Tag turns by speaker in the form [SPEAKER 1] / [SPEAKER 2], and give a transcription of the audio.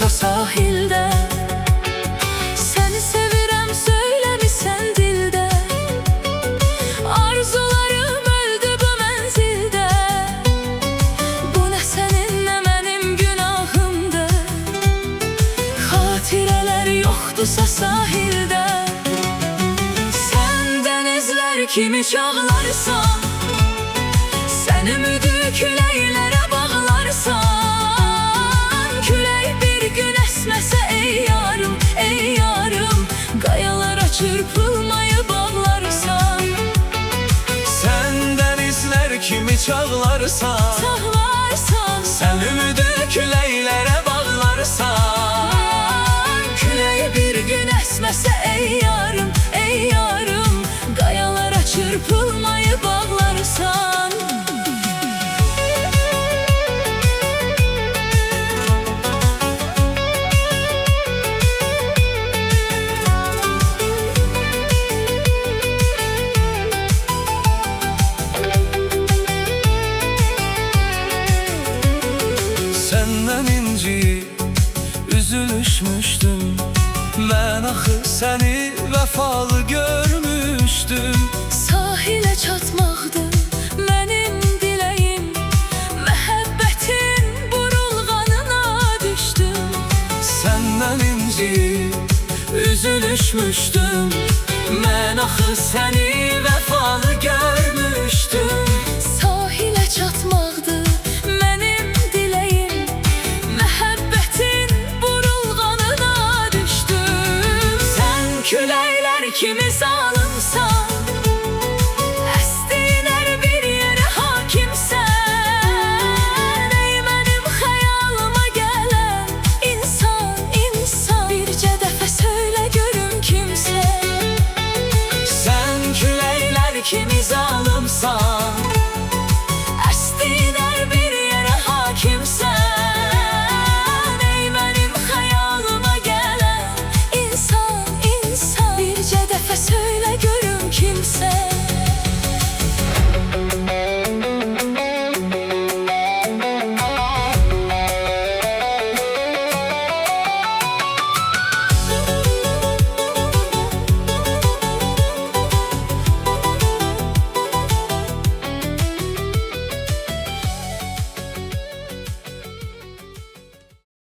[SPEAKER 1] yoxdursa sahildə. Səni sevirəm söyləmisən dildə, arzularım öldü bu mənzildə. Bu nə sənin nə mənim günahımdır, xatirələr yoxdursa sahildə. Sən dənizlər kimi çağlarsan, sən ümidi küləklərə bağlarsan. Külək bir gün əsməsə ey yarım, ey yarım, qayalara çırpılmayı bağlarsan.
[SPEAKER 2] Sən dənizlər kimi çağlarsan,
[SPEAKER 1] Sən
[SPEAKER 2] ümidi küləklərə bağlarsan.
[SPEAKER 1] külək bir gün əsməsə ey yarım, ey yarım, qayalara çırpılmayı bağlarsan.
[SPEAKER 2] Səndən inci üzülüşmüşdüm, mən axı səni vəfalı görmüşdüm.
[SPEAKER 1] Sahilə çatmaqdır mənim diləyim, məhəbbətin burulğanına düşdüm.
[SPEAKER 2] Səndən inci üzülüşmüşdüm, mən axı səni vəfalı görmüşdüm.
[SPEAKER 1] Sahilə çatmaqdır mənim diləyim, məhəbbətin burulğanına düşdüm.
[SPEAKER 2] Sən
[SPEAKER 1] Küləklər kimi zalımsan,